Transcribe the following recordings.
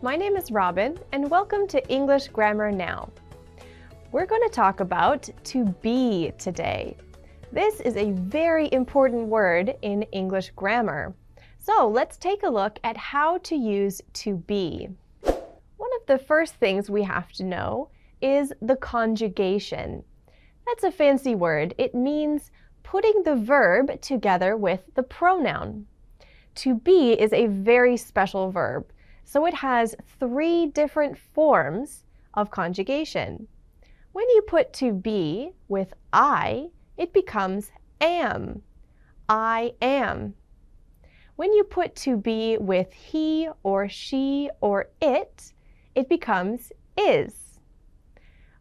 My name is Robin, and welcome to English Grammar Now. We're going to talk about to be today. This is a very important word in English grammar. So let's take a look at how to use to be. One of the first things we have to know is the conjugation. That's a fancy word. It means putting the verb together with the pronoun. To be is a very special verb, so it has 3 different forms of conjugation. When you put to be with I, it becomes am. I am. When you put to be with he or she or it, it becomes is.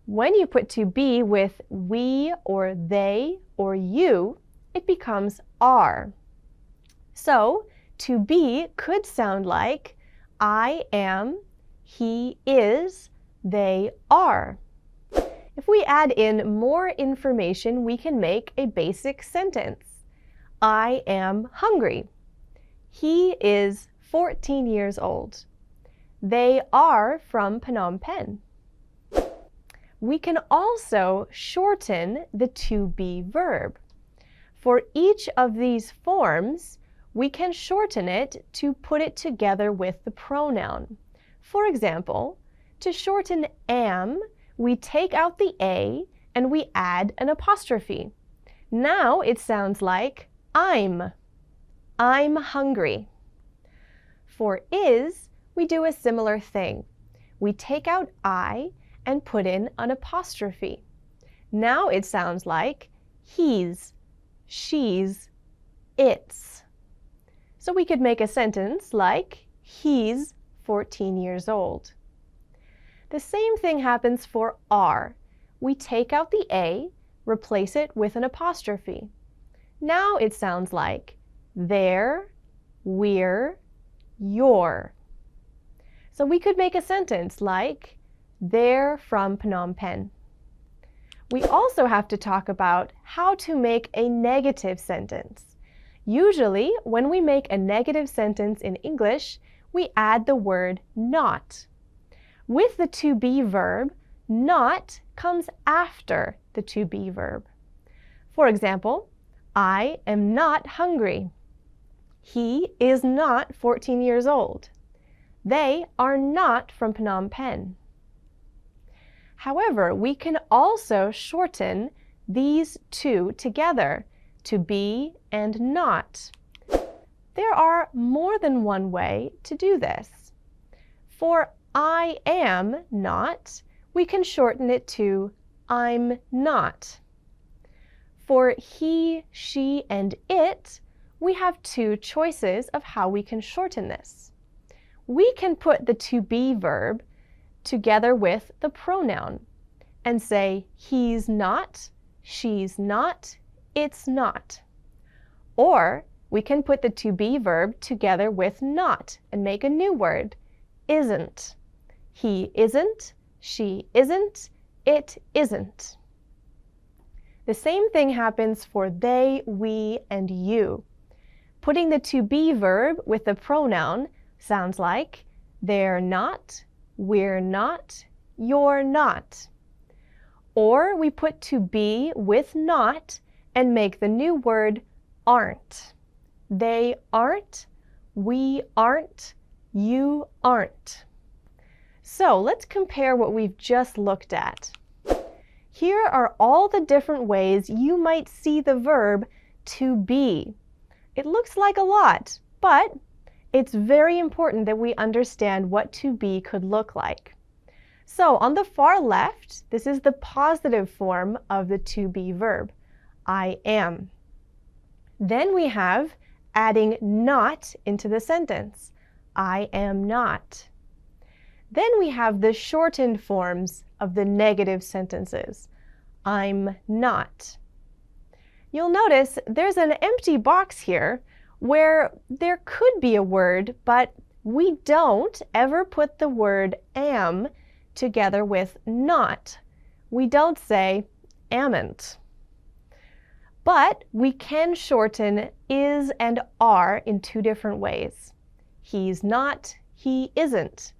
When you put to be with we or they or you, it becomes are. So, to be could sound like I am, he is, they are. If we add in more information, we can make a basic sentence. I am hungry. He is 14 years old. They are from Phnom Penh. We can also shorten the to be verb. For each of these forms, we can shorten it to put it together with the pronoun. For example, to shorten am, we take out the A and we add an apostrophe. Now it sounds like I'm hungry. For is, we do a similar thing. We take out I and put in an apostrophe. Now it sounds like he's, she's, it's. So we could make a sentence like, he's 14 years old. The same thing happens for are. We take out the A, replace it with an apostrophe. Now it sounds like they're, we're, you're. So we could make a sentence like, they're from Phnom Penh. We also have to talk about how to make a negative sentence. Usually, when we make a negative sentence in English, we add the word not. With the to be verb, not comes after the to be verb. For example, I am not hungry. He is not 14 years old. They are not from Phnom Penh. However, we can also shorten these two together, to be and not. There are more than one way to do this. For I am not, we can shorten it to I'm not. For he, she, and it, we have 2 choices of how we can shorten this. We can put the to be verb together with the pronoun and say he's not, she's not, it's not. Or we can put the to be verb together with not and make a new word, isn't. He isn't, she isn't, it isn't. The same thing happens for they, we, and you. Putting the to be verb with the pronoun sounds like they're not, we're not, you're not. Or we put to be with not and make the new word aren't. They aren't, we aren't, you aren't. So let's compare what we've just looked at. Here are all the different ways you might see the verb to be. It looks like a lot, but it's very important that we understand what to be could look like. So on the far left, this is the positive form of the to be verb, I am. Then we have adding not into the sentence, I am not. Then we have the shortened forms of the negative sentences, I'm not. You'll notice there's an empty box here where there could be a word, but we don't ever put the word am together with not. We don't say amn't. But we can shorten is and are in 2 different ways. He's not, he isn't.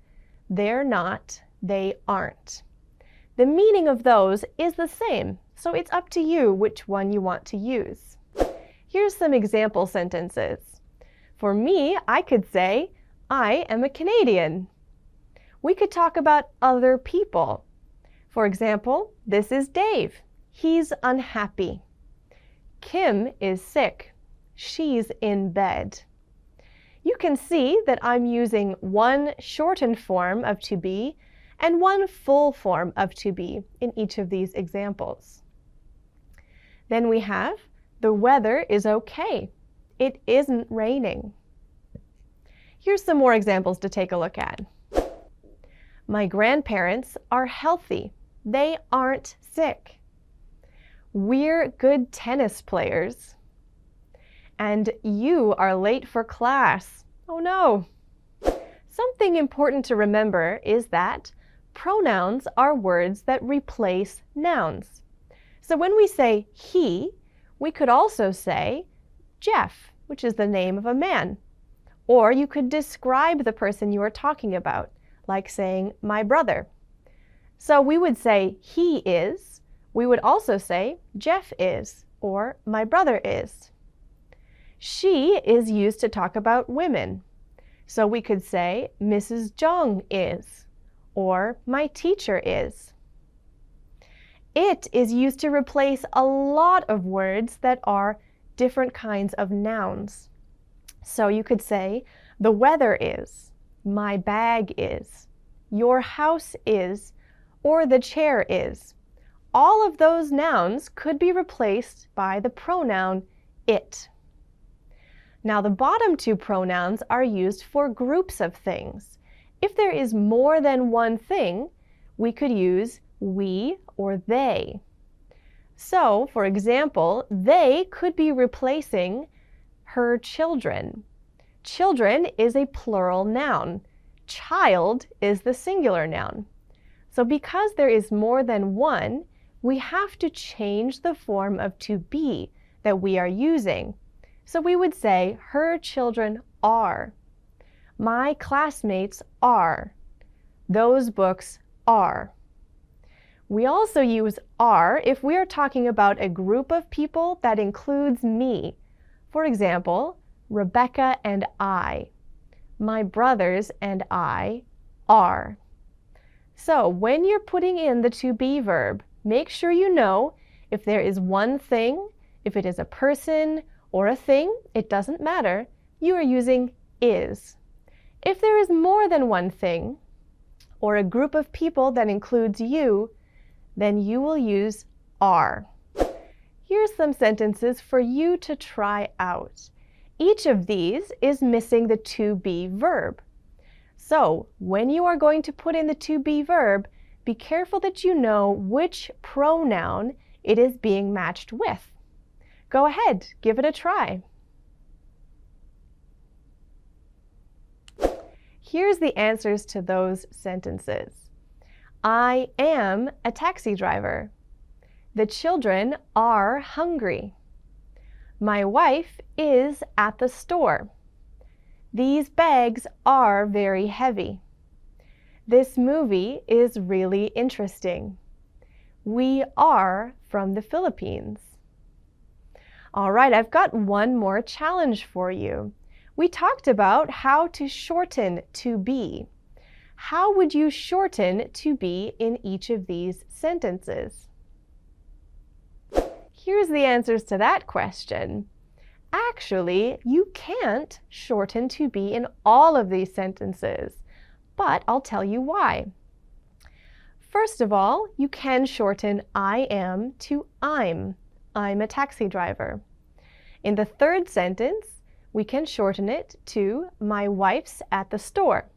they're not, they aren't. The meaning of those is the same, so it's up to you which one you want to use. Here's some example sentences. For me, I could say, I am a Canadian. We could talk about other people. For example, this is Dave. He's unhappy. Kim is sick. She's in bed. You can see that I'm using one shortened form of to be and one full form of to be in each of these examples. Then we have, the weather is okay. It isn't raining. Here's some more examples to take a look at. My grandparents are healthy. They aren't sick. We're good tennis players. And you are late for class. Oh no! Something important to remember is that pronouns are words that replace nouns. So when we say he, we could also say Jeff, which is the name of a man. Or you could describe the person you are talking about, like saying my brother. So we would say he is. We would also say Jeff is, or my brother is. She is used to talk about women. So we could say Mrs. Zhang is, or my teacher is. It is used to replace a lot of words that are different kinds of nouns. So you could say the weather is, my bag is, your house is, or the chair is. All of those nouns could be replaced by the pronoun it. Now the bottom two pronouns are used for groups of things. If there is more than one thing, we could use we or they. So, for example, they could be replacing her children. Children is a plural noun. Child is the singular noun. So because there is more than one, we have to change the form of to be that we are using. So we would say, her children are. My classmates are. Those books are. We also use are if we are talking about a group of people that includes me. For example, Rebecca and I. My brothers and I are. So when you're putting in the to be verb, make sure you know if there is one thing, if it is a person or a thing, it doesn't matter, you are using is. If there is more than one thing, or a group of people that includes you, then you will use are. Here's some sentences for you to try out. Each of these is missing the to be verb. So when you are going to put in the to be verb, be careful that you know which pronoun it is being matched with. Go ahead, give it a try. Here's the answers to those sentences. I am a taxi driver. The children are hungry. My wife is at the store. These bags are very heavy. This movie is really interesting. We are from the Philippines. All right, I've got one more challenge for you. We talked about how to shorten to be. How would you shorten to be in each of these sentences? Here's the answers to that question. Actually, you can't shorten to be in all of these sentences, but I'll tell you why. First of all, you can shorten I am to I'm. I'm a taxi driver. In the third sentence, we can shorten it to my wife's at the store.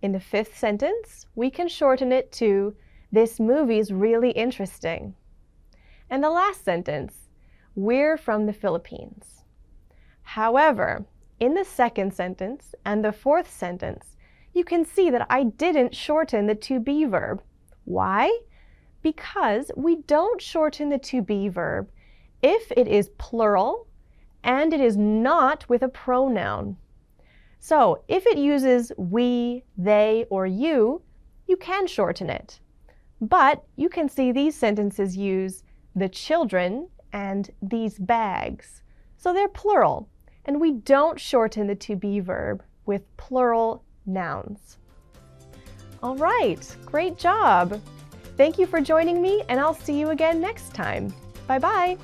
In the fifth sentence, we can shorten it to this movie's really interesting. And the last sentence, we're from the Philippines. However, in the second sentence and the fourth sentence, you can see that I didn't shorten the to be verb. Why? Because we don't shorten the to be verb if it is plural and it is not with a pronoun. So if it uses we, they, or you can shorten it. But you can see these sentences use the children and these bags. So they're plural, and we don't shorten the to be verb with plural nouns. All right, great job. Thank you for joining me, and I'll see you again next time. Bye-bye.